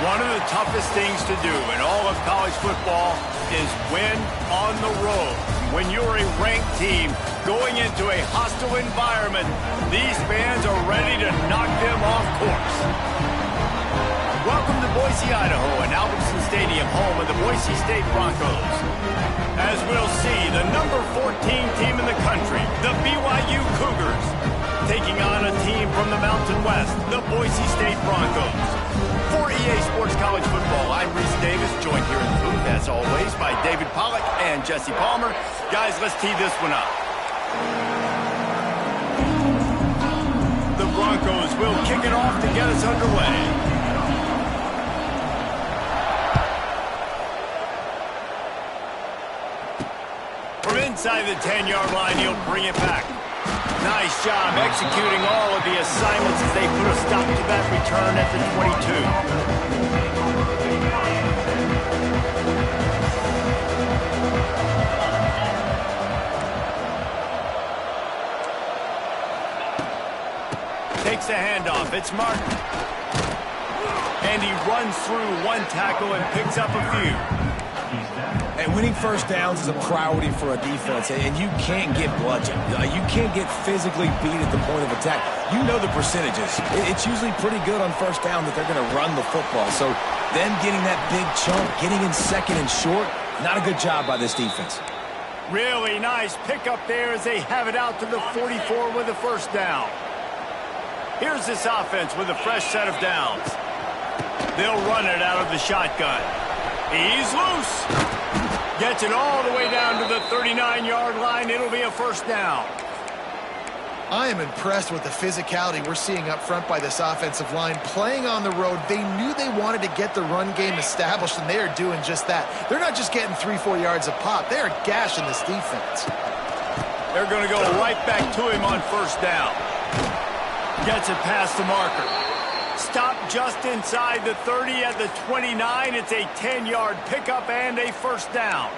One of the toughest things to do in all of college football is win on the road. When you're a ranked team going into a hostile environment, these fans are ready to knock them off course. Welcome to Boise, Idaho, and Albertson Stadium, home of the Boise State Broncos. As we'll see, the number 14 team in the country, the BYU Cougars, taking on a team from the Mountain West, the Boise State Broncos. For EA Sports College Football, I'm Reese Davis, joined here in the booth, as always, by David Pollack and Jesse Palmer. Guys, let's tee this one up. The Broncos will kick it off to get us underway. From inside the 10-yard line, he'll bring it back. Nice job executing all of the assignments as they put a stop to that return at the 22. Takes the handoff. It's Martin. And he runs through one tackle and picks up a few. And winning first downs is a priority for a defense, and you can't get bludgeoned. You can't get physically beat at the point of attack. You know the percentages. It's usually pretty good on first down that they're going to run the football. So them getting that big chunk, getting in second and short, not a good job by this defense. Really nice pickup there as they have it out to the 44 with a first down. Here's this offense with a fresh set of downs. They'll run it out of the shotgun. He's loose. Gets it all the way down to the 39-yard line. It'll be a first down. I am impressed with the physicality we're seeing up front by this offensive line. Playing on the road, they knew they wanted to get the run game established, and they are doing just that. They're not just getting 3-4 yards a pop. They are gashing this defense. They're going to go right back to him on first down. Gets it past the marker. Stop just inside the 30 at the 29. It's a 10-yard pickup and a first down.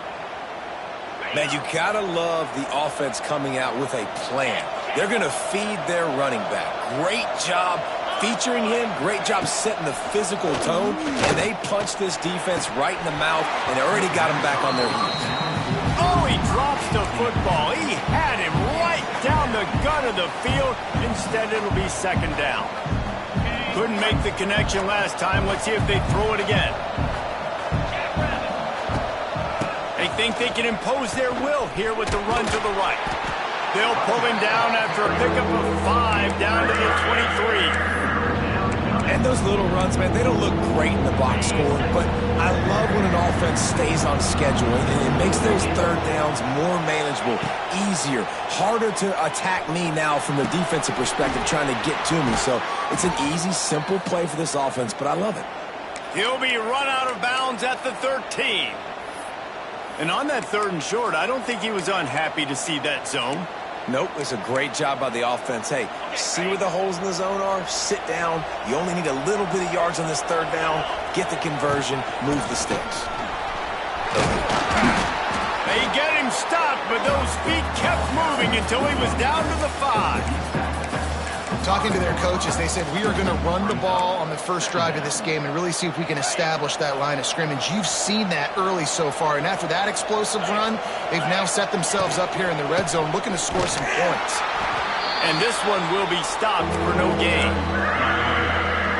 Man, you gotta love the offense coming out with a plan. They're gonna feed their running back. Great job featuring him. Great job setting the physical tone. And they punched this defense right in the mouth, and they already got him back on their heels. Oh, he drops the football. He had him right down the gut of the field. Instead, it'll be second down. Couldn't make the connection last time. Let's see if they throw it again. They think they can impose their will here with the run to the right. They'll pull him down after a pickup of 5 down to the 23. And those little runs, man, they don't look great in the box score, but I love when an offense stays on schedule, and it makes those third downs more manageable, easier, harder to attack me now from the defensive perspective trying to get to me. So it's an easy, simple play for this offense, but I love it. He'll be run out of bounds at the 13. And on that third and short, I don't think he was unhappy to see that zone. Nope, it's a great job by the offense. Hey, see where the holes in the zone are? Sit down. You only need a little bit of yards on this third down. Get the conversion. Move the sticks. They get him stopped, but those feet kept moving until he was down to the 5. Talking to their coaches, they said, we are going to run the ball on the first drive of this game and really see if we can establish that line of scrimmage. You've seen that early so far, and after that explosive run, they've now set themselves up here in the red zone looking to score some points. And this one will be stopped for no gain.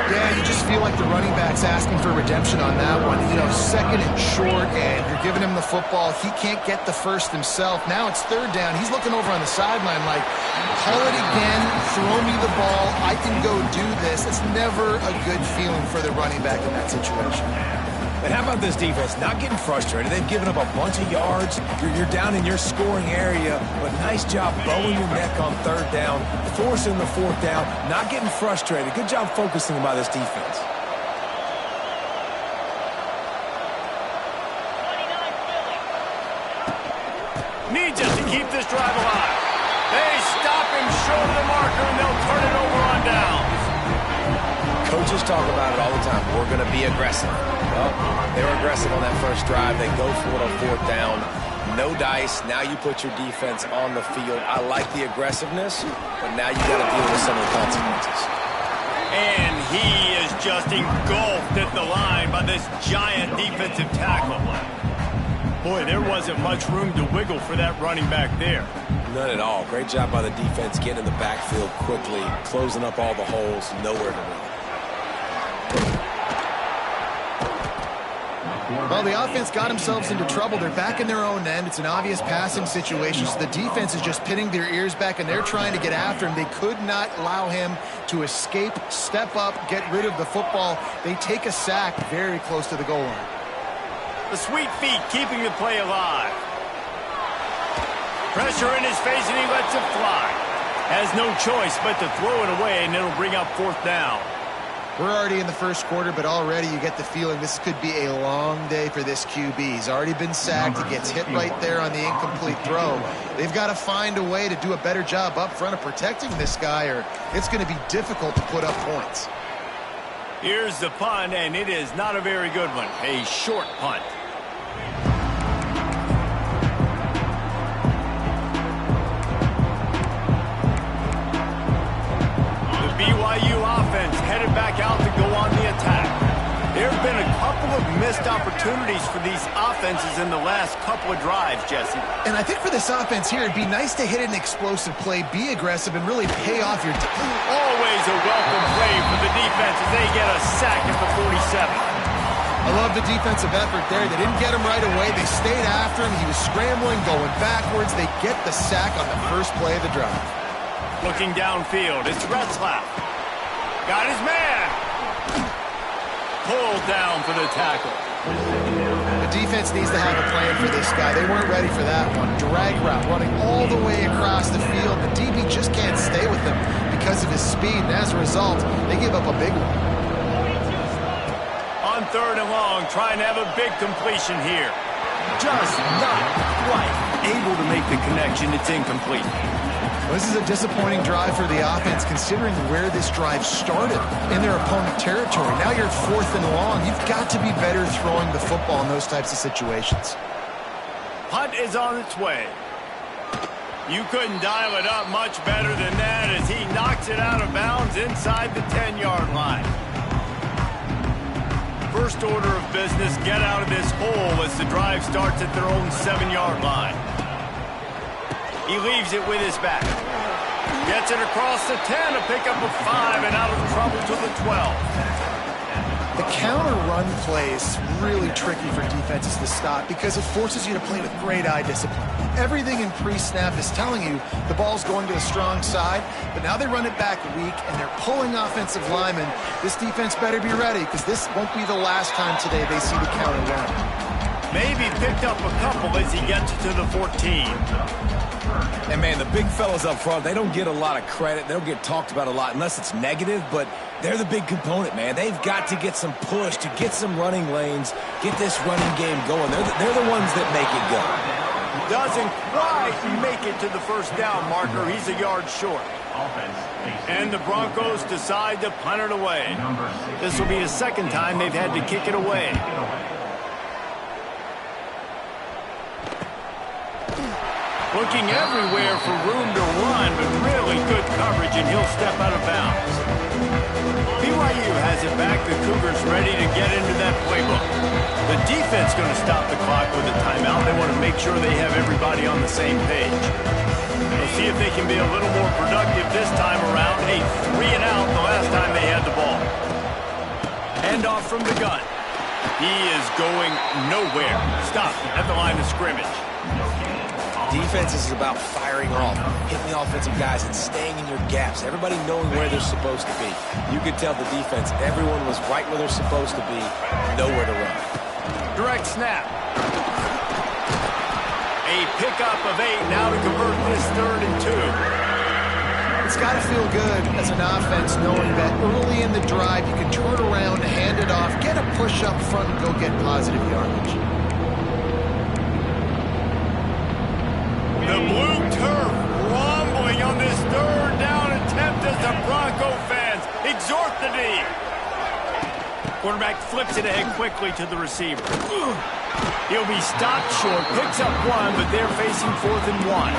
Yeah, you just feel like the running back's asking for redemption on that one. You know, second and short, and you're giving him the football. He can't get the first himself. Now it's third down. He's looking over on the sideline like, call it again, throw me the ball, I can go do this. It's never a good feeling for the running back in that situation. And how about this defense? Not getting frustrated. They've given up a bunch of yards. You're down in your scoring area, but nice job bowing your neck on third down, forcing the fourth down, not getting frustrated. Good job focusing by this defense. Needs it to keep this drive alive. They stop him short of the marker, and they'll turn it over on downs. Coaches talk about it all the time. We're going to be aggressive. Well, they were aggressive on that first drive. They go for it on fourth down. No dice. Now you put your defense on the field. I like the aggressiveness, but now you got to deal with some of the consequences. And he is just engulfed at the line by this giant defensive tackle. Boy, there wasn't much room to wiggle for that running back there. None at all. Great job by the defense getting in the backfield quickly, closing up all the holes, nowhere to run. Well, the offense got themselves into trouble. They're back in their own end. It's an obvious passing situation, so the defense is just pinning their ears back, and they're trying to get after him. They could not allow him to escape, step up, get rid of the football. They take a sack very close to the goal line. The sweet feet keeping the play alive. Pressure in his face, and he lets it fly. Has no choice but to throw it away, and it'll bring up 4th down. We're already in the first quarter, but already you get the feeling this could be a long day for this QB. He's already been sacked. He gets hit right there on the incomplete throw. They've got to find a way to do a better job up front of protecting this guy, or it's going to be difficult to put up points. Here's the punt, and it is not a very good one. A short punt. BYU offense headed back out to go on the attack. There have been a couple of missed opportunities for these offenses in the last couple of drives, Jesse. And I think for this offense here, it'd be nice to hit an explosive play, be aggressive, and really pay off your... Always a welcome play for the defense as they get a sack at the 47. I love the defensive effort there. They didn't get him right away. They stayed after him. He was scrambling, going backwards. They get the sack on the first play of the drive. Looking downfield, it's Retzlaff. Got his man. Pulled down for the tackle. The defense needs to have a plan for this guy. They weren't ready for that one. Drag route, running all the way across the field. The DB just can't stay with him because of his speed, and as a result, they give up a big one. On 3rd and long, trying to have a big completion here. Just not quite able to make the connection. It's incomplete. This is a disappointing drive for the offense, considering where this drive started in their opponent territory. Now you're 4th and long. You've got to be better throwing the football in those types of situations. Punt is on its way. You couldn't dial it up much better than that as he knocks it out of bounds inside the 10-yard line. First order of business, get out of this hole as the drive starts at their own 7-yard line. He leaves it with his back. Gets it across the 10, a pickup of 5, and out of trouble to the 12. The counter run play is really tricky for defenses to stop because it forces you to play with great eye discipline. Everything in pre-snap is telling you the ball's going to a strong side, but now they run it back weak, and they're pulling offensive linemen. This defense better be ready because this won't be the last time today they see the counter run. Maybe picked up a couple as he gets to the 14. And, man, the big fellas up front, they don't get a lot of credit. They don't get talked about a lot unless it's negative, but they're the big component, man. They've got to get some push, to get some running lanes, get this running game going. They're the ones that make it go. Doesn't quite make it to the first down marker. He's a yard short. And the Broncos decide to punt it away. This will be the second time they've had to kick it away. Looking everywhere for room to run, but really good coverage, and he'll step out of bounds. BYU has it back. The Cougars ready to get into that playbook. The defense going to stop the clock with a timeout. They want to make sure they have everybody on the same page. We'll see if they can be a little more productive this time around. A 3-and-out the last time they had the ball. Handoff from the gun. He is going nowhere. Stop at the line of scrimmage. Defense is about firing off, hitting the offensive guys, and staying in your gaps. Everybody knowing where they're supposed to be. You could tell the defense, everyone was right where they're supposed to be, nowhere to run. Direct snap. A pickup of 8 now to convert this 3rd and 2. It's got to feel good as an offense knowing that early in the drive you can turn around, hand it off, get a push up front, and go get positive yardage. The blue turf rumbling on this 3rd down attempt as the Bronco fans exhort the D. Quarterback flips it ahead quickly to the receiver. He'll be stopped short, picks up 1, but they're facing 4th and 1.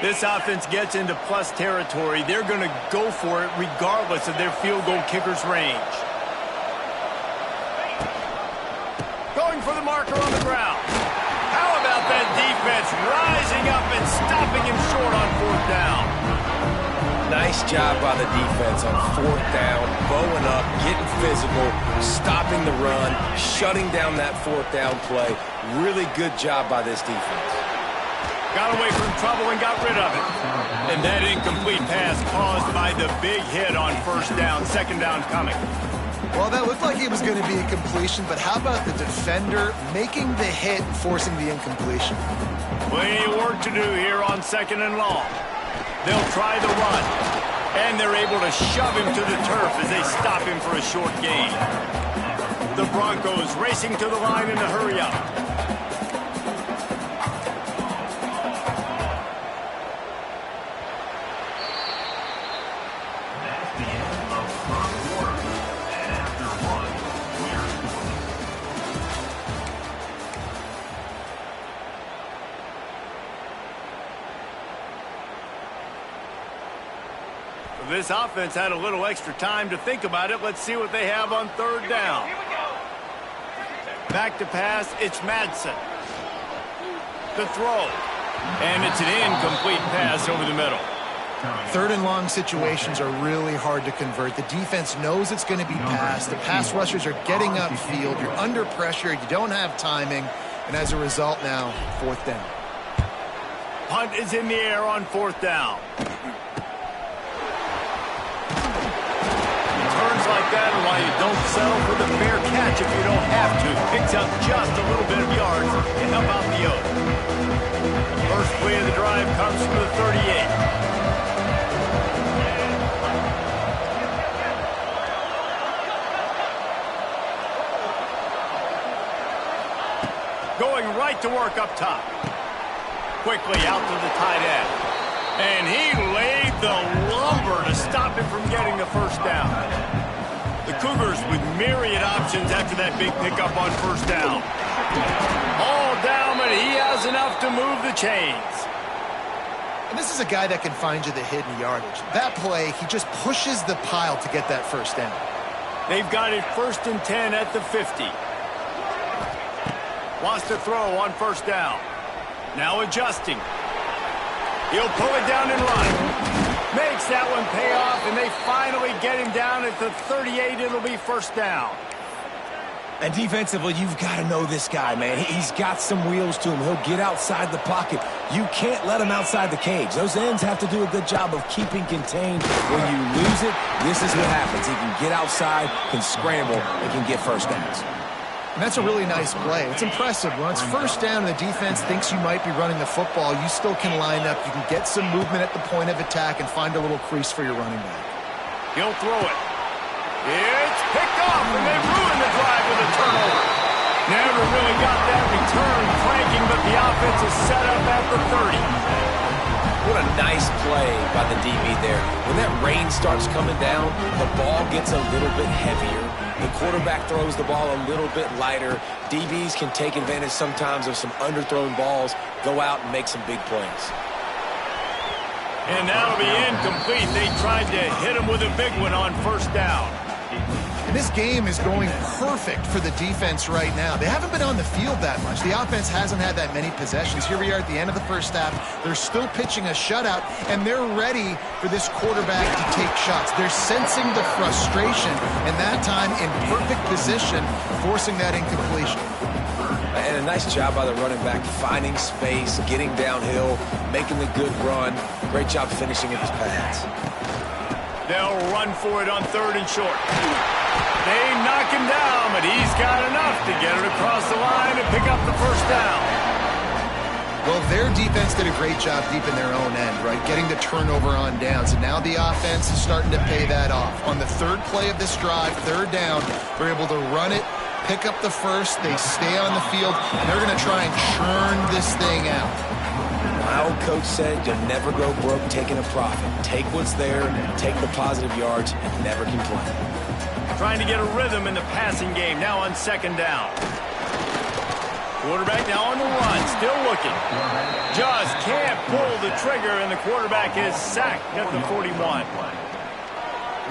This offense gets into plus territory. They're going to go for it regardless of their field goal kicker's range. Going for the marker on the ground. How about that defense rising up and stopping him short on fourth down? Nice job by the defense on fourth down, bowing up, getting physical, stopping the run, shutting down that fourth down play. Really good job by this defense. Got away from trouble and got rid of it. And that incomplete pass caused by the big hit on first down, second down coming. Well, that looked like it was going to be a completion, but how about the defender making the hit and forcing the incompletion? Plenty of work to do here on second and long. They'll try the run, and they're able to shove him to the turf as they stop him for a short gain. The Broncos racing to the line in a hurry up. This offense had a little extra time to think about it. Let's see what they have on third down. Back to pass, it's Madsen. The throw. And it's an incomplete pass over the middle. Third and long situations are really hard to convert. The defense knows it's going to be passed. The pass rushers are getting upfield. You're under pressure. You don't have timing. And as a result now, fourth down. Punt is in the air on fourth down. Like that, and while you don't settle for the fair catch if you don't have to, picks up just a little bit of yards to help out the Oaks. First play of the drive comes from the 38. Going right to work up top. Quickly out to the tight end. And he laid the lumber to stop him from getting the first down. The Cougars with myriad options after that big pickup on first down. All down, but he has enough to move the chains. And this is a guy that can find you the hidden yardage. That play, he just pushes the pile to get that first down. They've got it 1st and 10 at the 50. Wants to throw on first down. Now adjusting. He'll pull it down and run. Makes that one pay off, and they finally get him down at the 38. It'll be first down. And defensively, you've got to know this guy, man. He's got some wheels to him. He'll get outside the pocket. You can't let him outside the cage. Those ends have to do a good job of keeping contained. When you lose it, this is what happens. He can get outside, can scramble, and can get first downs. And that's a really nice play. It's impressive. When it's first down and the defense thinks you might be running the football, you still can line up. You can get some movement at the point of attack and find a little crease for your running back. He'll throw it. It's picked off, and they ruined the drive with a turnover. Never really got that return cranking, but the offense is set up at the 30. What a nice play by the DB there. When that rain starts coming down, the ball gets a little bit heavier. The quarterback throws the ball a little bit lighter. DBs can take advantage sometimes of some underthrown balls, go out and make some big plays. And that'll be incomplete. They tried to hit him with a big one on first down. And this game is going perfect for the defense right now. They haven't been on the field that much. The offense hasn't had that many possessions. Here we are at the end of the first half. They're still pitching a shutout, and they're ready for this quarterback to take shots. They're sensing the frustration, and that time in perfect position, forcing that incompletion. And a nice job by the running back, finding space, getting downhill, making the good run. Great job finishing with his pads. They'll run for it on third and short. They knock him down, but he's got enough to get it across the line and pick up the first down. Well, their defense did a great job deep in their own end, right? Getting the turnover on downs, and now the offense is starting to pay that off. On the third play of this drive, third down, they're able to run it, pick up the first, they stay on the field, and they're going to try and churn this thing out. My old coach said you'll never go broke taking a profit. Take what's there, take the positive yards, and never complain. Trying to get a rhythm in the passing game now on second down. Quarterback now on the run, still looking. Just can't pull the trigger, and the quarterback is sacked at the 41.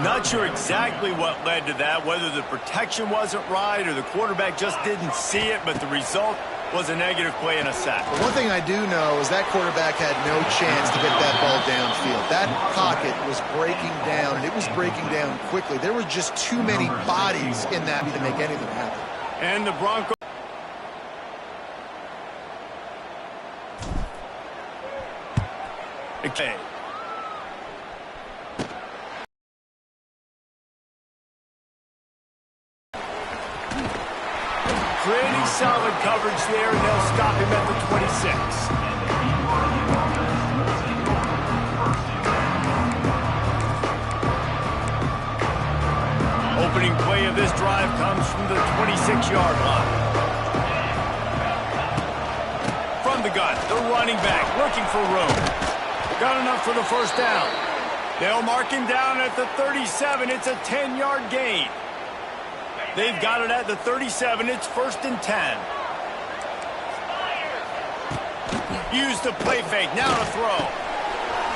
Not sure exactly what led to that, whether the protection wasn't right or the quarterback just didn't see it, but the result was a negative play and a sack. But one thing I do know is that quarterback had no chance to get that ball downfield. That pocket was breaking down, and it was breaking down quickly. There were just too many bodies in that to make anything happen. And the Broncos. Okay. Pretty solid coverage there, and they'll stop him at the 26. Opening play of this drive comes from the 26-yard line. From the gun, the running back looking for room. Got enough for the first down. They'll mark him down at the 37. It's a 10-yard gain. They've got it at the 37. It's 1st and 10. Use the play fake. Now to throw.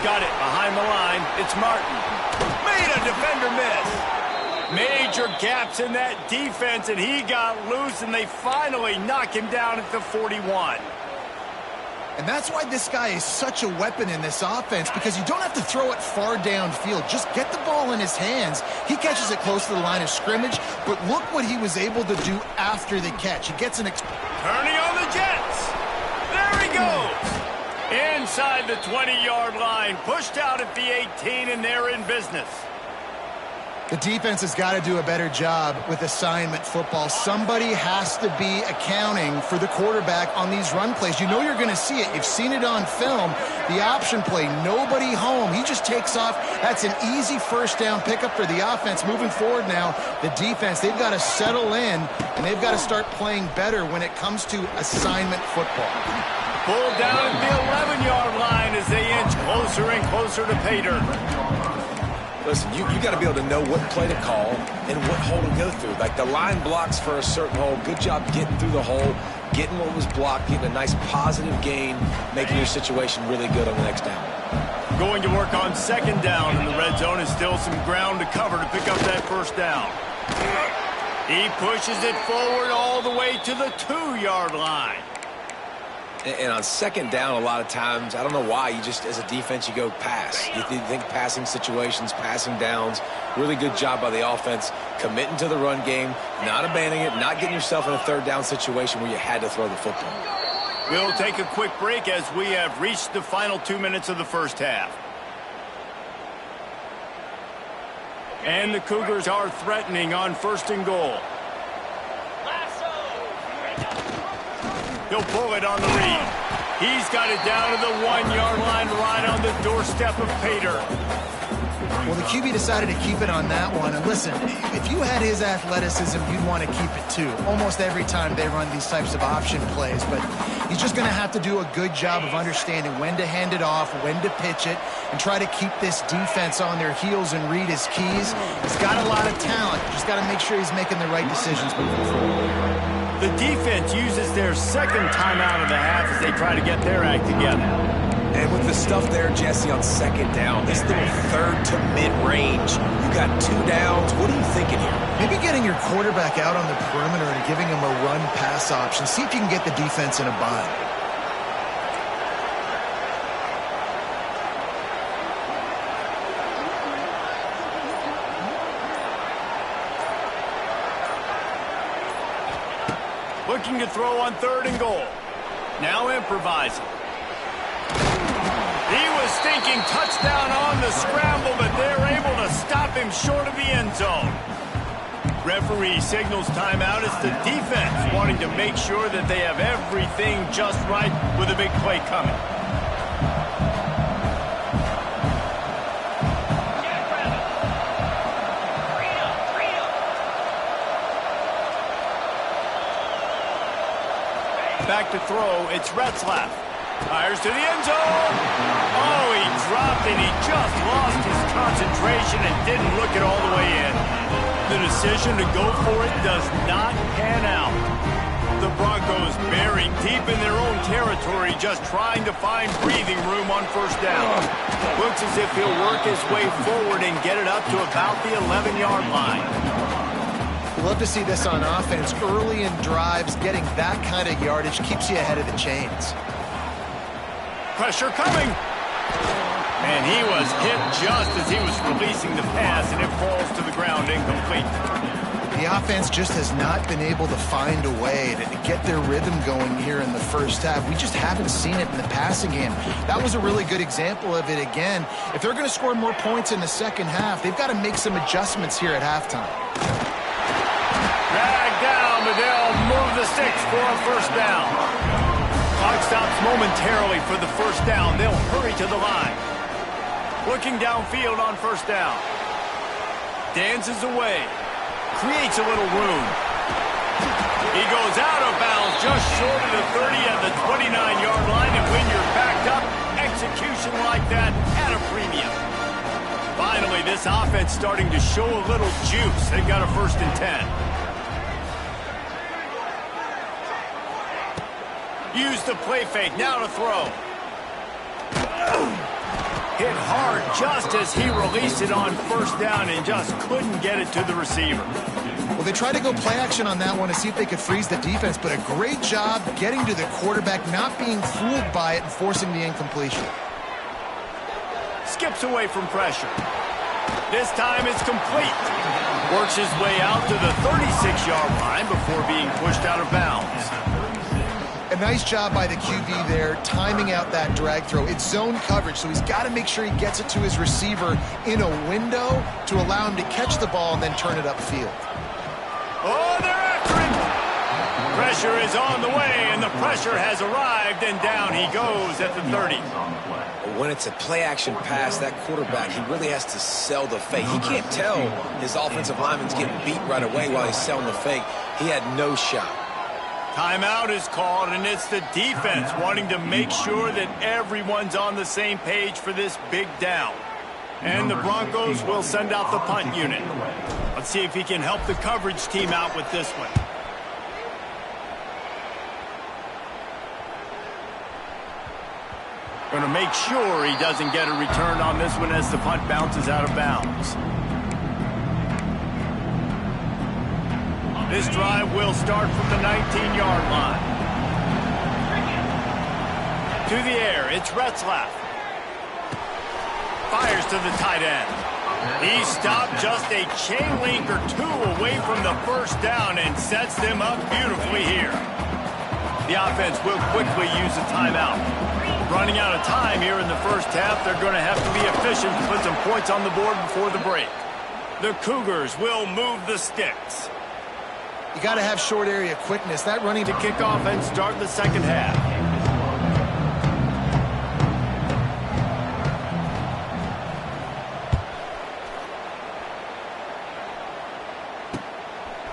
Got it behind the line. It's Martin. Made a defender miss. Major gaps in that defense, and he got loose, and they finally knock him down at the 41. And that's why this guy is such a weapon in this offense, because you don't have to throw it far downfield. Just get the ball in his hands. He catches it close to the line of scrimmage, but look what he was able to do after the catch. He gets an... Turning on the Jets. There he goes. Inside the 20-yard line. Pushed out at the 18, and they're in business. The defense has got to do a better job with assignment football. Somebody has to be accounting for the quarterback on these run plays. You know you're going to see it. You've seen it on film. The option play, nobody home. He just takes off. That's an easy first down pickup for the offense. Moving forward now, the defense, they've got to settle in, and they've got to start playing better when it comes to assignment football. Pulled down at the 11-yard line as they inch closer and closer to pay dirt. Listen, you got to be able to know what play to call and what hole to go through. Like the line blocks for a certain hole. Good job getting through the hole, getting what was blocked, getting a nice positive gain, making your situation really good on the next down. Going to work on 2nd down in the red zone, and still some ground to cover to pick up that first down. He pushes it forward all the way to the 2-yard line. And on 2nd down, a lot of times, I don't know why, you just, as a defense, you go pass. You think passing situations, passing downs. Really good job by the offense, committing to the run game, not abandoning it, not getting yourself in a 3rd down situation where you had to throw the football. We'll take a quick break as we have reached the final 2 minutes of the first half. And the Cougars are threatening on 1st and goal. He'll pull it on the read. He's got it down to the 1-yard line, right on the doorstep of pay dirt. Well, the QB decided to keep it on that one. And listen, if you had his athleticism, you'd want to keep it too. Almost every time they run these types of option plays. But he's just going to have to do a good job of understanding when to hand it off, when to pitch it, and try to keep this defense on their heels and read his keys. He's got a lot of talent. Just got to make sure he's making the right decisions moving forward. The defense uses their 2nd timeout of the half as they try to get their act together. And with the stuff there, Jesse, on 2nd down, this little 3rd to mid-range, you got 2 downs. What are you thinking here? Maybe getting your quarterback out on the perimeter and giving him a run-pass option. See if you can get the defense in a bind. Looking to throw on 3rd and goal. Now improvising. He was thinking touchdown on the scramble, but they're able to stop him short of the end zone. Referee signals timeout. It's the defense wanting to make sure that they have everything just right with a big play coming. Back to throw, it's Retzlaff. Fires to the end zone. Oh, he dropped and he just lost his concentration and didn't look it all the way in. The decision to go for it does not pan out. The Broncos buried deep in their own territory, just trying to find breathing room on first down. Looks as if he'll work his way forward and get it up to about the 11-yard line. We love to see this on offense. Early in drives, getting that kind of yardage keeps you ahead of the chains. Pressure coming. And he was hit just as he was releasing the pass, and it falls to the ground incomplete. The offense just has not been able to find a way to get their rhythm going here in the first half. We just haven't seen it in the passing game. That was a really good example of it again. If they're going to score more points in the second half, they've got to make some adjustments here at halftime. Dragged down, but they'll move the sticks for a first down. Clock stops momentarily for the first down. They'll hurry to the line. Looking downfield on first down. Dances away. Creates a little room. He goes out of bounds just short of the 30 at the 29-yard line, and when you're backed up, execution like that at a premium. Finally, this offense starting to show a little juice. They've got a 1st and 10. Use the play fake, now to throw. Hit hard just as he released it on first down and just couldn't get it to the receiver. Well, they tried to go play action on that one to see if they could freeze the defense, but a great job getting to the quarterback, not being fooled by it and forcing the incompletion. Skips away from pressure. This time it's complete. Works his way out to the 36-yard line before being pushed out of bounds. A nice job by the QB there, timing out that drag throw. It's zone coverage, so he's got to make sure he gets it to his receiver in a window to allow him to catch the ball and then turn it upfield. Oh, they're after him! Pressure is on the way, and the pressure has arrived, and down he goes at the 30. When it's a play-action pass, that quarterback, he really has to sell the fake. He can't tell his offensive lineman's getting beat right away while he's selling the fake. He had no shot. Timeout is called, and it's the defense wanting to make sure that everyone's on the same page for this big down. And the Broncos will send out the punt unit. Let's see if he can help the coverage team out with this one. Going to make sure he doesn't get a return on this one as the punt bounces out of bounds. This drive will start from the 19-yard line. To the air, it's Retzlaff. Fires to the tight end. He stopped just a chain link or two away from the first down and sets them up beautifully here. The offense will quickly use a timeout. Running out of time here in the first half, they're going to have to be efficient to put some points on the board before the break. The Cougars will move the sticks. You got to have short area quickness. That running to kick off and start the second half.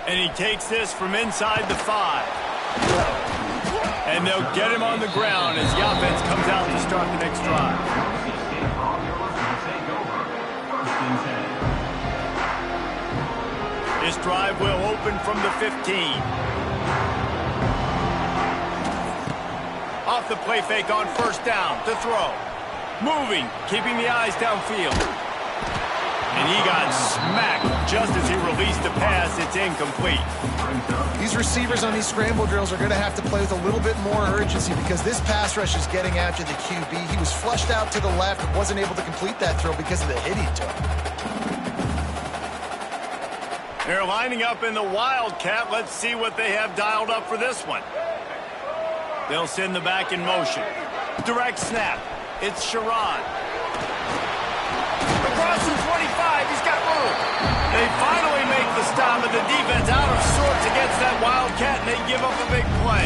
And he takes this from inside the 5. And they'll get him on the ground as the offense comes out to start the next drive. This drive will open from the 15. Off the play fake on first down to throw. Moving, keeping the eyes downfield. And he got smacked just as he released the pass. It's incomplete. These receivers on these scramble drills are going to have to play with a little bit more urgency because this pass rush is getting after the QB. He was flushed out to the left and wasn't able to complete that throw because of the hit he took. They're lining up in the Wildcat. Let's see what they have dialed up for this one. They'll send the back in motion. Direct snap. It's Sherrod. Across the 25, he's got room. They finally make the stop, and the defense out of sorts against that Wildcat, and they give up a big play.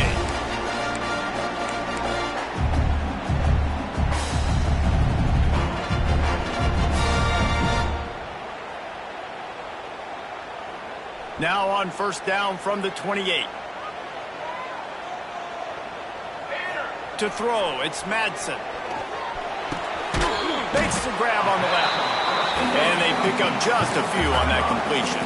Now on first down from the 28. To throw, it's Madsen. Makes the grab on the left. And they pick up just a few on that completion.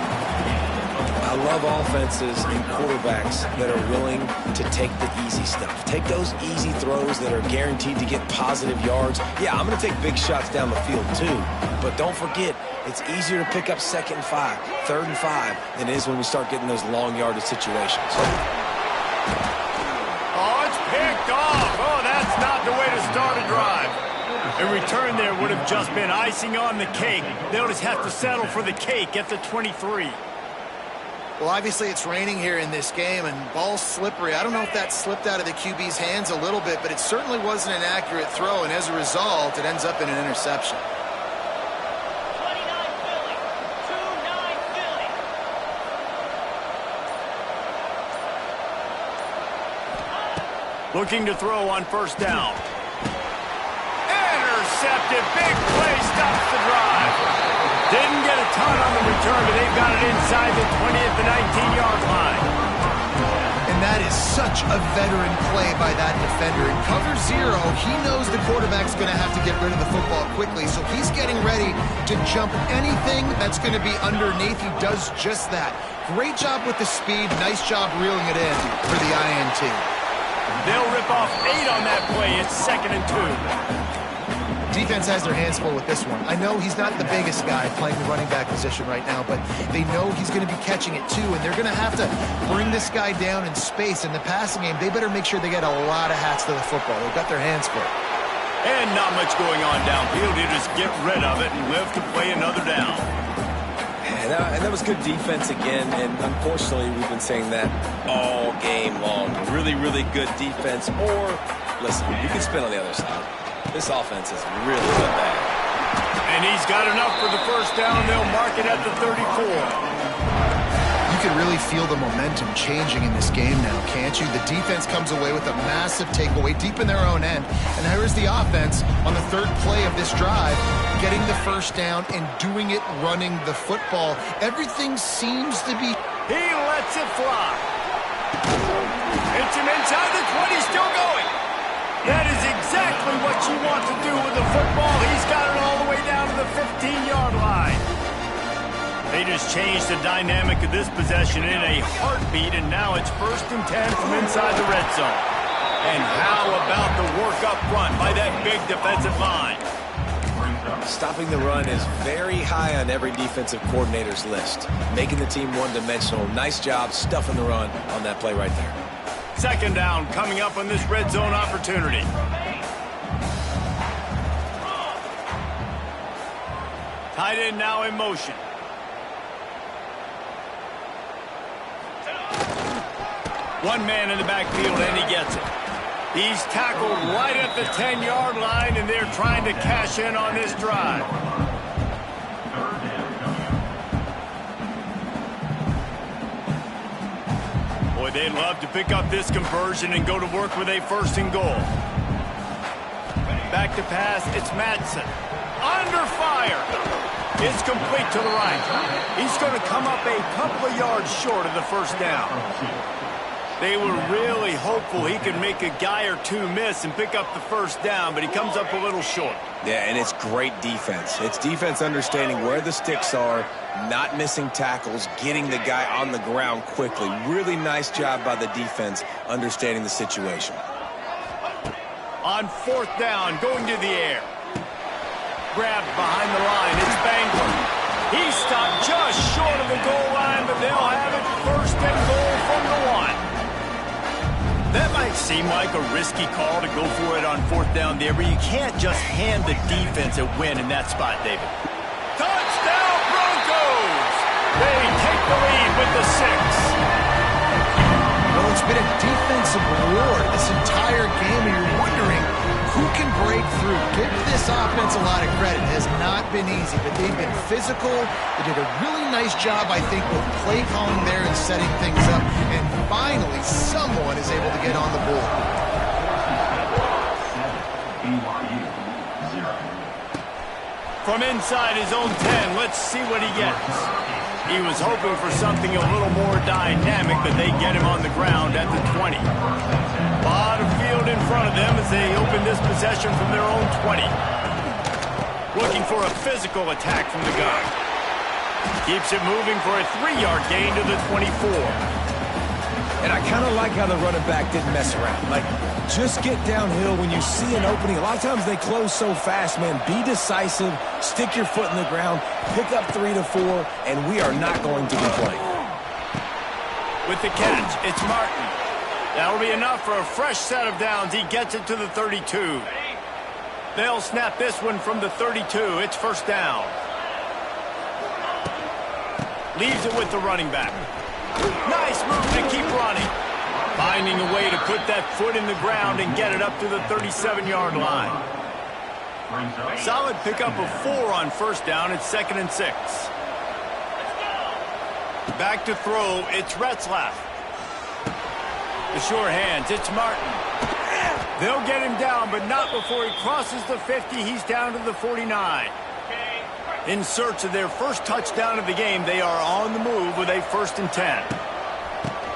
I love offenses and quarterbacks that are willing to take the easy stuff. Take those easy throws that are guaranteed to get positive yards. Yeah, I'm going to take big shots down the field too, but don't forget, it's easier to pick up 2nd and 5, 3rd and 5 than it is when we start getting those long yardage situations. Oh, it's picked off. Oh, that's not the way to start a drive. A return there would have just been icing on the cake. They'll just have to settle for the cake at the 23. Well, obviously it's raining here in this game, and ball's slippery. I don't know if that slipped out of the QB's hands a little bit, but it certainly wasn't an accurate throw, and as a result, it ends up in an interception. 29 Philly. 2-9 Philly. Looking to throw on 1st down. Intercepted. Big play stops the drive. Didn't get a ton on the return, but they've got it inside the 20 at the 19-yard line. And that is such a veteran play by that defender. In cover 0, he knows the quarterback's going to have to get rid of the football quickly, so he's getting ready to jump anything that's going to be underneath. He does just that. Great job with the speed. Nice job reeling it in for the INT. They'll rip off 8 on that play. It's 2nd and 2. Defense has their hands full with this one. I know he's not the biggest guy playing the running back position right now, but they know he's going to be catching it too, and they're going to have to bring this guy down in space. In the passing game, they better make sure they get a lot of hats to the football. They've got their hands full. And not much going on downfield. You just get rid of it and live to play another down. And that was good defense again, and unfortunately we've been saying that all game long. Really, really good defense, or, listen, you can spin on the other side. This offense is really good bad. And he's got enough for the 1st down. They'll mark it at the 34. You can really feel the momentum changing in this game now, can't you? The defense comes away with a massive takeaway deep in their own end. And here's the offense on the 3rd play of this drive, getting the 1st down and doing it running the football. Everything seems to be... He lets it fly. Hits him inside the 20, still going. That is exactly what you want to do with the football. He's got it all the way down to the 15-yard line. They just changed the dynamic of this possession in a heartbeat, and now it's 1st and 10 from inside the red zone. And how about the work up front by that big defensive line? Stopping the run is very high on every defensive coordinator's list. Making the team one-dimensional. Nice job stuffing the run on that play right there. 2nd down coming up on this red zone opportunity. Tight end now in motion. One man in the backfield, and he gets it. He's tackled right at the 10-yard line, and they're trying to cash in on this drive. Boy, they'd love to pick up this conversion and go to work with a 1st and goal. Back to pass, it's Madsen. Under fire. It's complete to the right. He's going to come up a couple of yards short of the 1st down. They were really hopeful he could make a guy or two miss and pick up the 1st down, but he comes up a little short. Yeah, and it's great defense. It's defense understanding where the sticks are, not missing tackles, getting the guy on the ground quickly. Really nice job by the defense understanding the situation. On 4th down, going to the air. Grabbed behind the line, it's Bangler. He stopped just short of the goal line, but they'll have it 1st and goal from the 1. That might seem like a risky call to go for it on 4th down there, but you can't just hand the defense a win in that spot, David. Touchdown, Broncos! They take the lead with the 6. Well, it's been a defensive war this entire game, and you're wondering who can break through. Give this offense a lot of credit. It has not been easy, but they've been physical. They did a really nice job, I think, with play calling there and setting things up. And finally, someone is able to get on the board. From inside his own 10, let's see what he gets. He was hoping for something a little more dynamic, but they get him on the ground at the 20. A lot of field in front of them as they open this possession from their own 20. Looking for a physical attack from the gun. Keeps it moving for a 3-yard gain to the 24. And I kind of like how the running back didn't mess around. Like, just get downhill when you see an opening. A lot of times they close so fast, man. Be decisive, stick your foot in the ground, pick up 3 to 4, and we are not going to complain. With the catch, it's Martin. That'll be enough for a fresh set of downs. He gets it to the 32. They'll snap this one from the 32. It's first down. Leaves it with the running back. Nice move to keep running. Finding a way to put that foot in the ground and get it up to the 37-yard line. Solid pickup of 4 on first down. It's 2nd and 6. Back to throw. It's Retzlaff. The sure hands. It's Martin. They'll get him down, but not before he crosses the 50. He's down to the 49. In search of their first touchdown of the game, they are on the move with a 1st and 10.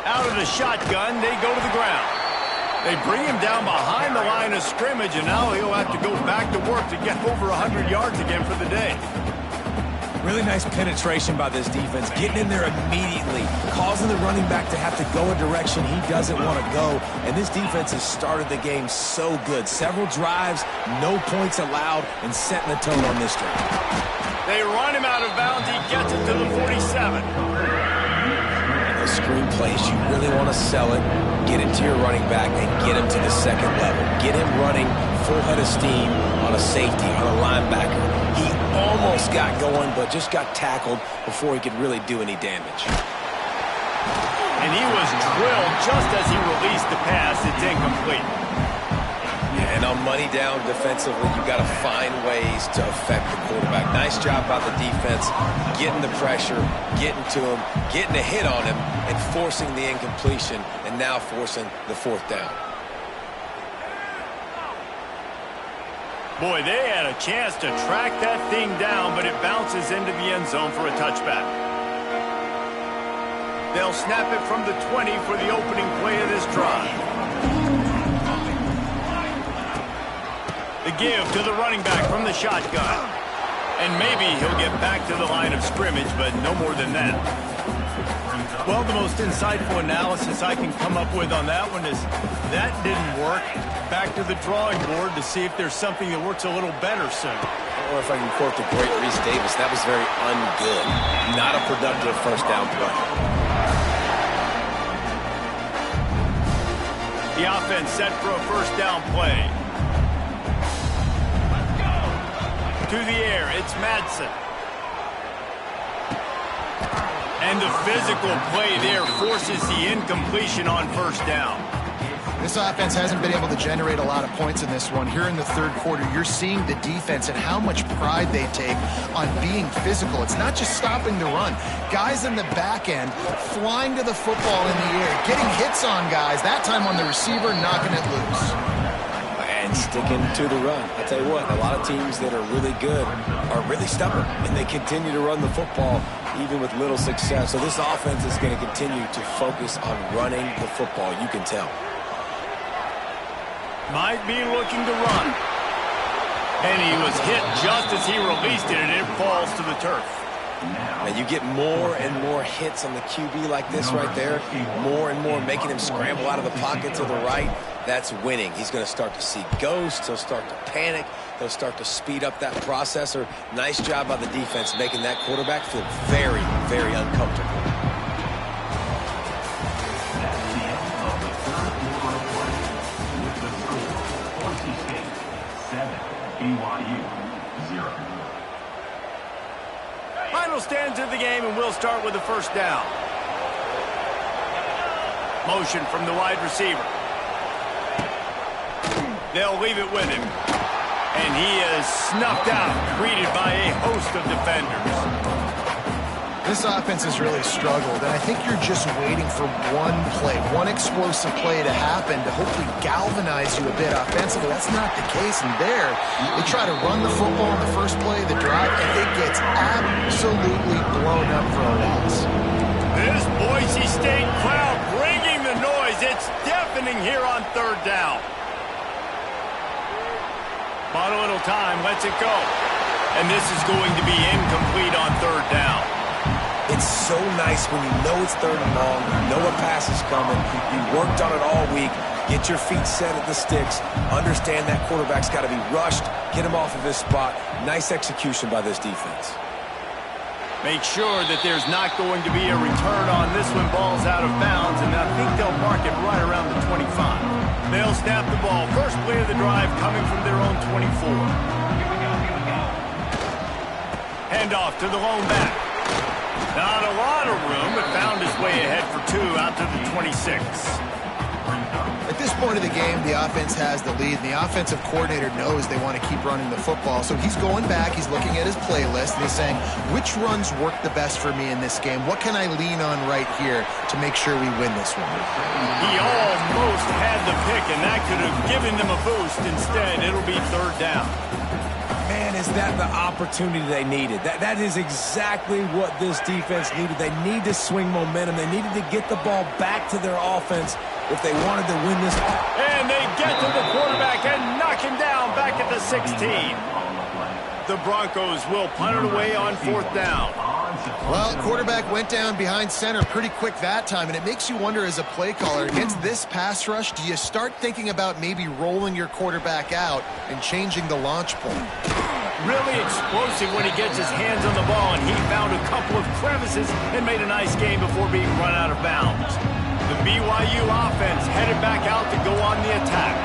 Out of the shotgun, they go to the ground. They bring him down behind the line of scrimmage, and now he'll have to go back to work to get over 100 yards again for the day. Really nice penetration by this defense, getting in there immediately, causing the running back to have to go a direction he doesn't want to go. And this defense has started the game so good. Several drives, no points allowed, and setting the tone on this drive. They run him out of bounds. He gets it to the 47. Those screen plays, you really want to sell it, get it to your running back, and get him to the second level. Get him running full head of steam on a safety, on a linebacker. He almost got going, but just got tackled before he could really do any damage. And he was drilled just as he released the pass. It's incomplete. And on money down defensively, you've got to find ways to affect the quarterback. Nice job by the defense, getting the pressure, getting to him, getting a hit on him, and forcing the incompletion, and now forcing the 4th down. Boy, they had a chance to track that thing down, but it bounces into the end zone for a touchback. They'll snap it from the 20 for the opening play of this drive. The give to the running back from the shotgun. And maybe he'll get back to the line of scrimmage, but no more than that. Well, the most insightful analysis I can come up with on that one is that didn't work. Back to the drawing board to see if there's something that works a little better soon. Or if I can quote the great Reese Davis, that was very ungood. Not a productive first down play. The offense set for a first down play. To the air, it's Madsen. And the physical play there forces the incompletion on first down. This offense hasn't been able to generate a lot of points in this one. Here in the 3rd quarter, you're seeing the defense and how much pride they take on being physical. It's not just stopping the run. Guys in the back end flying to the football in the air, getting hits on guys, that time on the receiver, knocking it loose. And sticking to the run. I'll tell you what, a lot of teams that are really good are really stubborn, and they continue to run the football even with little success. So this offense is going to continue to focus on running the football. You can tell. Might be looking to run. And he was hit just as he released it, and it falls to the turf. Now you get more and more hits on the QB like this right there, more and more making him scramble out of the pocket to the right. That's winning. He's going to start to see ghosts. He'll start to panic. He'll start to speed up that processor. Nice job by the defense making that quarterback feel very, very uncomfortable. That's the end of the 3rd quarter of play. With the score, Boise State 7, BYU 0. Final stands of the game, and we'll start with the first down. Motion from the wide receiver. They'll leave it with him. And he is snuffed out, greeted by a host of defenders. This offense has really struggled, and I think you're just waiting for one play, one explosive play to happen to hopefully galvanize you a bit offensively. That's not the case, and there, they try to run the football in the first play of the drive, and it gets absolutely blown up for a loss. This Boise State crowd bringing the noise. It's deafening here on 3rd down. Bought a little time, lets it go. And this is going to be incomplete on 3rd down. It's so nice when you know it's 3rd and long, you know a pass is coming, you worked on it all week, get your feet set at the sticks, understand that quarterback's got to be rushed, get him off of his spot. Nice execution by this defense. Make sure that there's not going to be a return on this when ball's out of bounds, and I think they'll mark it right around the 25. They'll snap the ball. First play of the drive coming from their own 24. Handoff to the lone back. Not a lot of room, but found his way ahead for 2 out to the 26. At this point of the game, the offense has the lead, and the offensive coordinator knows they want to keep running the football. So he's going back, he's looking at his playlist, and he's saying, which runs work the best for me in this game? What can I lean on right here to make sure we win this one? He almost had the pick, and that could have given them a boost. Instead, it'll be 3rd down. Man, is that the opportunity they needed? That is exactly what this defense needed. They need to swing momentum. They needed to get the ball back to their offense if they wanted to win this. And they get to the quarterback and knock him down back at the 16. The Broncos will punt it away on 4th down. Well, quarterback went down behind center pretty quick that time, and it makes you wonder as a play caller, against this pass rush, do you start thinking about maybe rolling your quarterback out and changing the launch point? Really explosive when he gets his hands on the ball, and he found a couple of crevices and made a nice game before being run out of bounds. The BYU offense headed back out to go on the attack.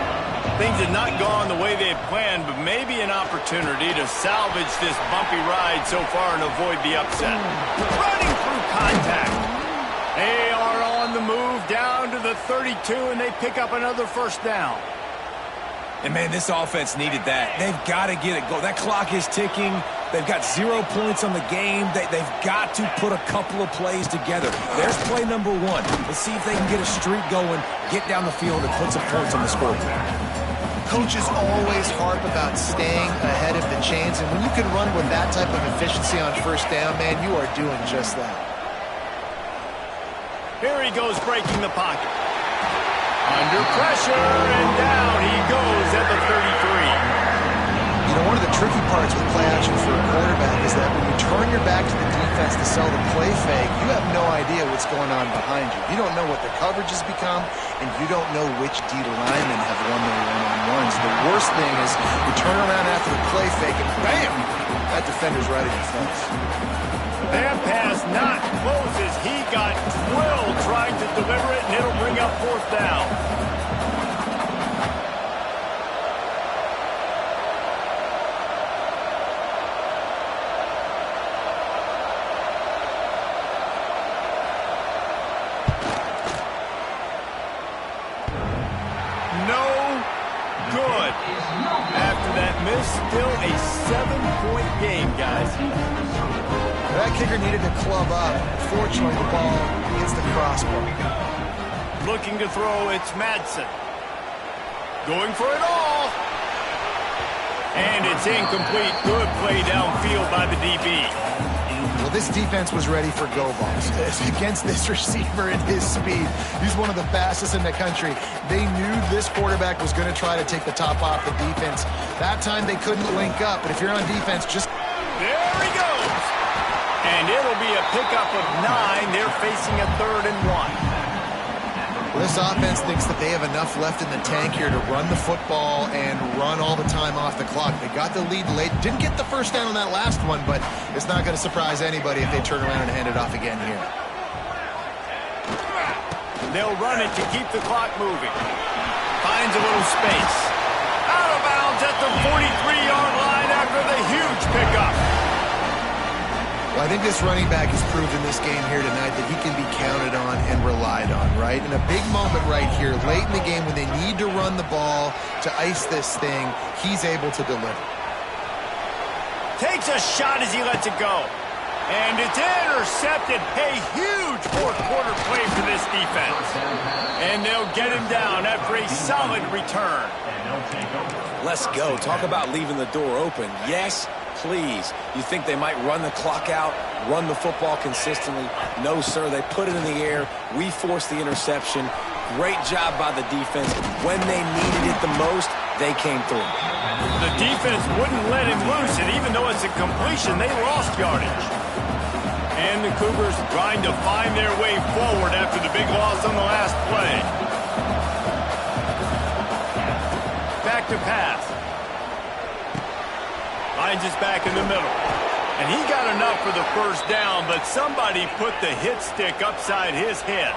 Things had not gone the way they had planned, but maybe an opportunity to salvage this bumpy ride so far and avoid the upset. Running through contact. They are on the move down to the 32, and they pick up another 1st down. And, man, this offense needed that. They've got to get it going. That clock is ticking. They've got 0 points on the game. They've got to put a couple of plays together. There's play number 1. Let's see if they can get a streak going, get down the field, and put some points on the scoreboard. Coaches always harp about staying ahead of the chains, and when you can run with that type of efficiency on 1st down, man, you are doing just that. Here he goes breaking the pocket. Under pressure, and down he goes at the 33. You know, one of the tricky parts with play action for a quarterback is that when you turn your back to the defense to sell the play fake, you have no idea what's going on behind you. You don't know what the coverage has become, and you don't know which D linemen have won their one-on-ones. The worst thing is you turn around after the play fake, and bam! That defender's right at your face. That pass not close as he got drilled trying to deliver it, and it'll bring up 4th down. Still a 7-point game, guys. That kicker needed to club up. Fortunately, the ball hits the crossbar. Looking to throw, it's Madsen. Going for it all. And it's incomplete. Good play downfield by the DB. Well, this defense was ready for go balls. Against this receiver at his speed, he's one of the fastest in the country. They knew this quarterback was going to try to take the top off the defense. That time they couldn't link up, but if you're on defense, just... There he goes! And it'll be a pickup of 9. They're facing a 3rd and 1. Well, this offense thinks that they have enough left in the tank here to run the football and run all the time off the clock. They got the lead late. Didn't get the 1st down on that last one, but it's not going to surprise anybody if they turn around and hand it off again here. They'll run it to keep the clock moving. Finds a little space. Out of bounds at the 43-yard line after the huge pickup. Well, I think this running back has proved in this game here tonight that he can be counted on and relied on, right? In a big moment right here, late in the game when they need to run the ball to ice this thing, he's able to deliver. Takes a shot as he lets it go. And it's intercepted. A huge 4th quarter play for this defense. And they'll get him down after a solid return. Let's go. Talk about leaving the door open. Yes, please. You think they might run the clock out, run the football consistently? No, sir. They put it in the air. We forced the interception. Great job by the defense. When they needed it the most, they came through. The defense wouldn't let him loose, and even though it's a completion, they lost yardage. And the Cougars trying to find their way forward after the big loss on the last play. Back to pass. Finds his back in the middle. And he got enough for the first down, but somebody put the hit stick upside his head.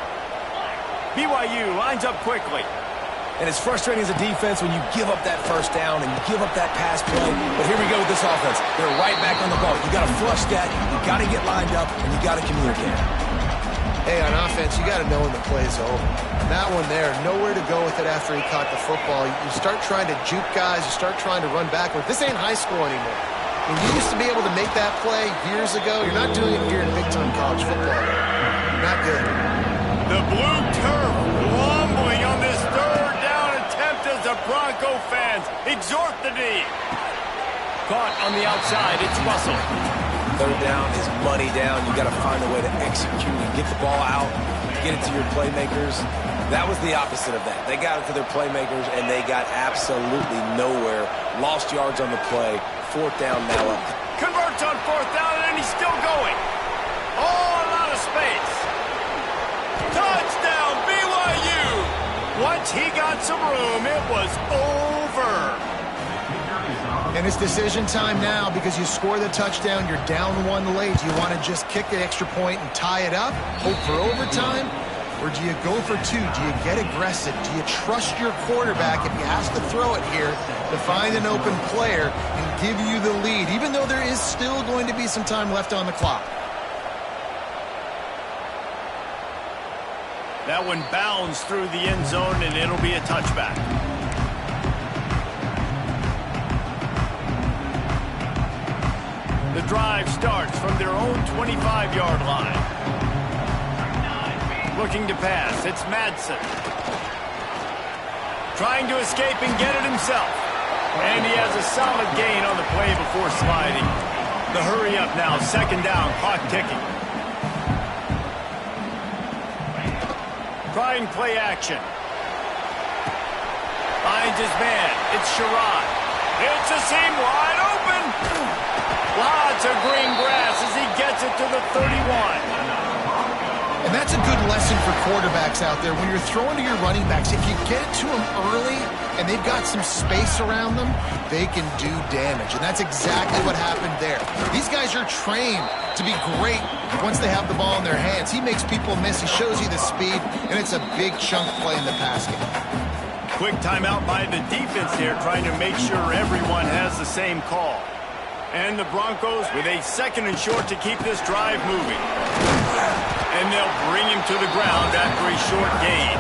BYU lines up quickly. And it's frustrating as a defense when you give up that first down and you give up that pass play. But here we go with this offense. They're right back on the ball. You got to flush that. You got to get lined up, and you got to communicate. Hey, on offense, you got to know when the play's over. That one there, nowhere to go with it after he caught the football. You start trying to juke guys. You start trying to run backward. This ain't high school anymore. When you used to be able to make that play years ago, you're not doing it here in big-time college football. Not good. The blue turf rumbling on this third down attempt as the Bronco fans exhort the D. Caught on the outside, it's Russell. Third down is money down. You got to find a way to execute and get the ball out, get it to your playmakers. That was the opposite of that. They got it to their playmakers, and they got absolutely nowhere. Lost yards on the play. Fourth down now up. Converts on fourth down, and he's still going. Oh, a lot of space. Touchdown, BYU. Once he got some room, it was over. And it's decision time now because you score the touchdown, you're down one late. Do you want to just kick the extra point and tie it up, hope for overtime? Or do you go for two? Do you get aggressive? Do you trust your quarterback if he has to throw it here to find an open player and give you the lead, even though there is still going to be some time left on the clock? That one bounds through the end zone, and it'll be a touchback. The drive starts from their own 25-yard line. Looking to pass, it's Madsen. Trying to escape and get it himself. And he has a solid gain on the play before sliding. The hurry up now, second down, clock ticking. Trying play action. Finds his man, it's Sherrod. It's a seam wide open. Lots of green grass as he gets it to the 31. And that's a good lesson for quarterbacks out there. When you're throwing to your running backs, if you get it to them early and they've got some space around them, they can do damage. And that's exactly what happened there. These guys are trained to be great once they have the ball in their hands. He makes people miss. He shows you the speed, and it's a big chunk play in the pass game. Quick timeout by the defense there, trying to make sure everyone has the same call. And the Broncos with a second and short to keep this drive moving. And they'll bring him to the ground after a short gain.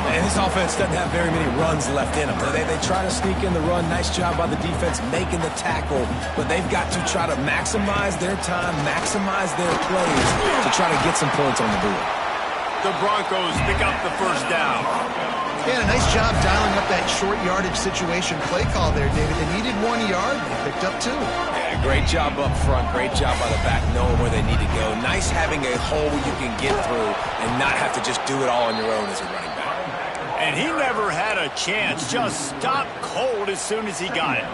And this offense doesn't have very many runs left in them. They try to sneak in the run. Nice job by the defense making the tackle. But they've got to try to maximize their time, maximize their plays to try to get some points on the board. The Broncos pick up the first down. Yeah, a nice job dialing up that short yardage situation play call there, David. They needed 1 yard. They picked up 2. Yeah, great job up front. Great job by the back knowing where they need to go. Nice having a hole you can get through and not have to just do it all on your own as a running back. And he never had a chance. Just stopped cold as soon as he got it.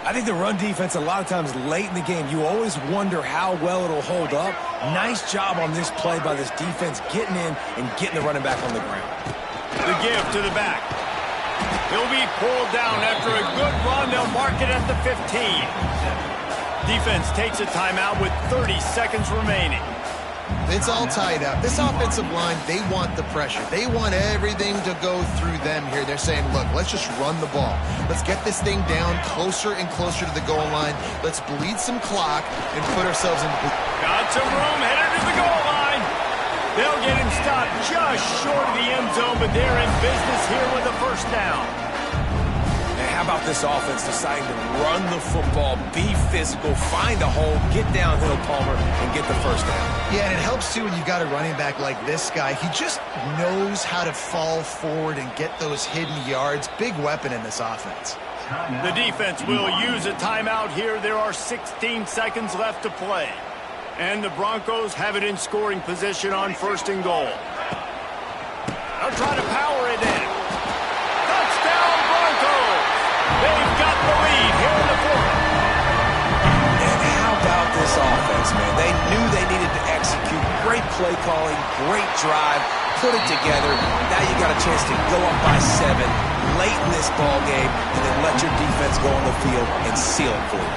I think the run defense, a lot of times late in the game, you always wonder how well it'll hold up. Nice job on this play by this defense, getting in and getting the running back on the ground. The give to the back. He'll be pulled down after a good run. They'll mark it at the 15. Defense takes a timeout with 30 seconds remaining. It's all tied up. This offensive line, they want the pressure. They want everything to go through them here. They're saying, look, let's just run the ball. Let's get this thing down closer and closer to the goal line. Let's bleed some clock and put ourselves in. Got some room, headed to the goal line. They'll get him stopped just short of the end zone, but they're in business here with a first down. And how about this offense deciding to run the football, be physical, find a hole, get downhill, Palmer, and get the first down? Yeah, and it helps, too, when you've got a running back like this guy. He just knows how to fall forward and get those hidden yards. Big weapon in this offense. The defense will use a timeout here. There are 16 seconds left to play. And the Broncos have it in scoring position on first and goal. They'll try to power it in. Touchdown, Broncos! They've got the lead here in the fourth. And how about this offense, man. They knew they needed to execute. Great play calling, great drive, put it together. Now you got a chance to go up by 7 late in this ball game and then let your defense go on the field and seal it for you.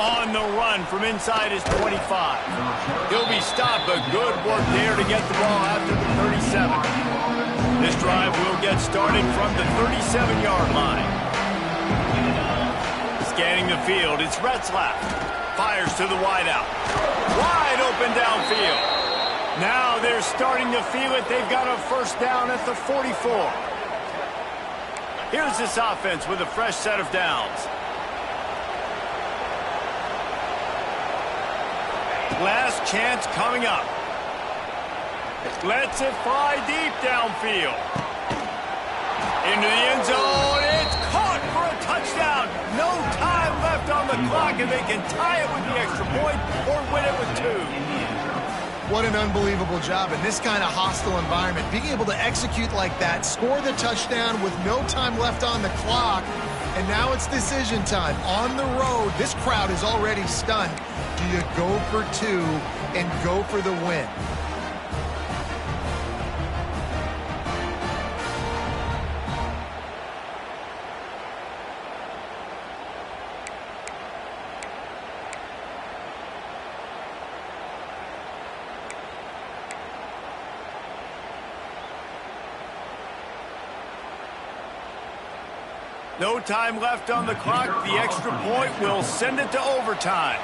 On the run from inside his 25. He'll be stopped, but good work there to get the ball after the 37. This drive will get started from the 37-yard line. Scanning the field, it's Retzlaff. Fires to the wideout. Wide open downfield. Now they're starting to feel it. They've got a first down at the 44. Here's this offense with a fresh set of downs. Last chance coming up. Lets it fly deep downfield. Into the end zone. It's caught for a touchdown. No time left on the clock, and they can tie it with the extra point or win it with 2. What an unbelievable job in this kind of hostile environment. Being able to execute like that, score the touchdown with no time left on the clock, and now it's decision time. On the road, this crowd is already stunned. Do you go for 2 and go for the win? No time left on the clock. The extra point will send it to overtime.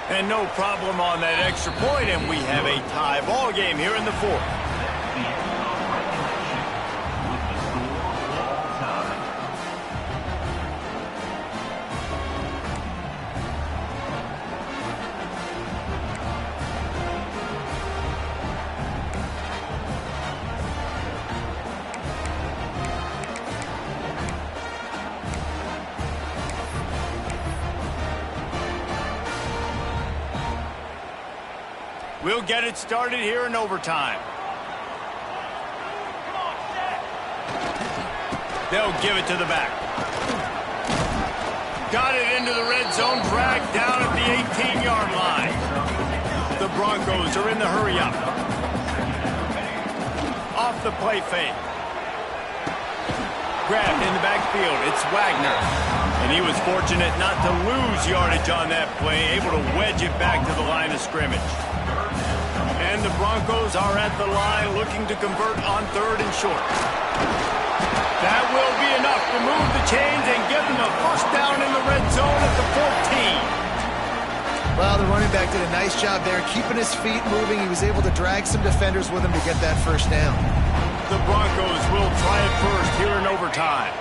And no problem on that extra point, and we have a tie ball game here in the 4th. We'll get it started here in overtime. They'll give it to the back. Got it into the red zone, dragged down at the 18-yard line. The Broncos are in the hurry-up. Off the play fake. Grabbed in the backfield. It's Wagner. And he was fortunate not to lose yardage on that play, able to wedge it back to the line of scrimmage. And the Broncos are at the line looking to convert on 3rd and short. That will be enough to move the chains and give them a first down in the red zone at the 14. Well, the running back did a nice job there, keeping his feet moving. He was able to drag some defenders with him to get that first down. The Broncos will try it first here in overtime.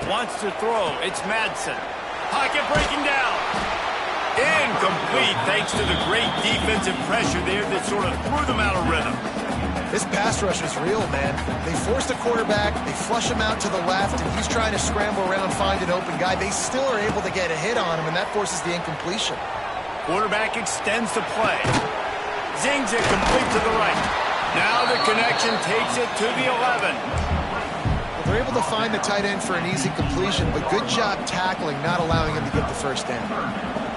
Wants to throw. It's Madsen. Pocket breaking down. Incomplete thanks to the great defensive pressure there that sort of threw them out of rhythm. This pass rush is real, man. They force the quarterback, they flush him out to the left, and he's trying to scramble around, find an open guy. They still are able to get a hit on him, and that forces the incompletion. Quarterback extends the play. Zings it complete to the right. Now the connection takes it to the 11. They're able to find the tight end for an easy completion, but good job tackling, not allowing him to get the first down.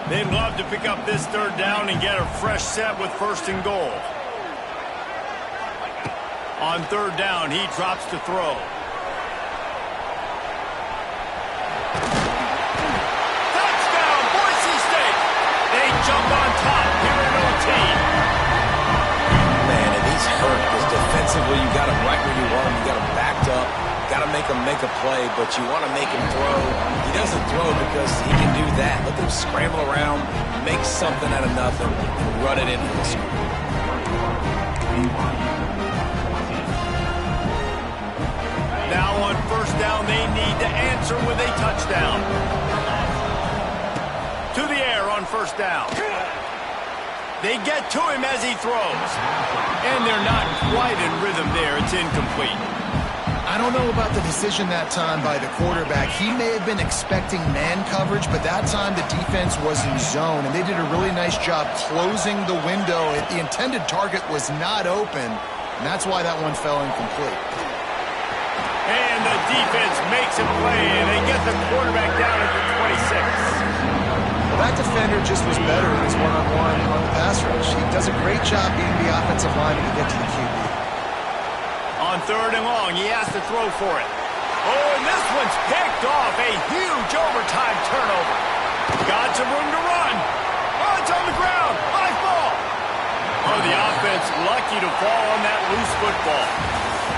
They'd love to pick up this 3rd down and get a fresh set with 1st and goal. On 3rd down, he drops to throw. Touchdown, Boise State! They jump on top here in OT. Man, and he's hurt because defensively you got him right where you want him. You got him backed up. Got to make him make a play, but you want to make him throw. He doesn't throw because he can do that. Let them scramble around, make something out of nothing, and run it into the screen. Now on 1st down, they need to answer with a touchdown. To the air on 1st down. They get to him as he throws. And they're not quite in rhythm there. It's incomplete. I don't know about the decision that time by the quarterback. He may have been expecting man coverage, but that time the defense was in zone, and they did a really nice job closing the window. The intended target was not open, and that's why that one fell incomplete. And the defense makes a play, and they get the quarterback down at the 26. Well, that defender just was better in his one-on-one on the pass rush. He does a great job being the offensive lineman to get to the QB. On 3rd and long, he has to throw for it. Oh, and this one's picked off. A huge overtime turnover. Got some room to run. Oh, it's on the ground. High ball. Oh, the offense lucky to fall on that loose football.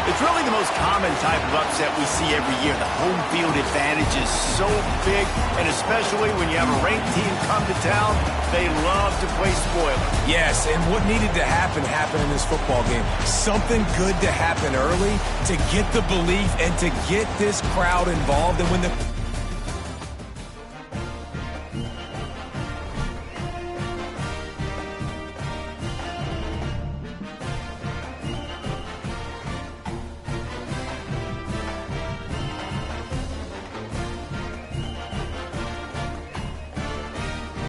It's really the most common type of upset we see every year. The home field advantage is so big, and especially when you have a ranked team come to town, they love to play spoiler. Yes, and what needed to happen happened in this football game. Something good to happen early to get the belief and to get this crowd involved. And when the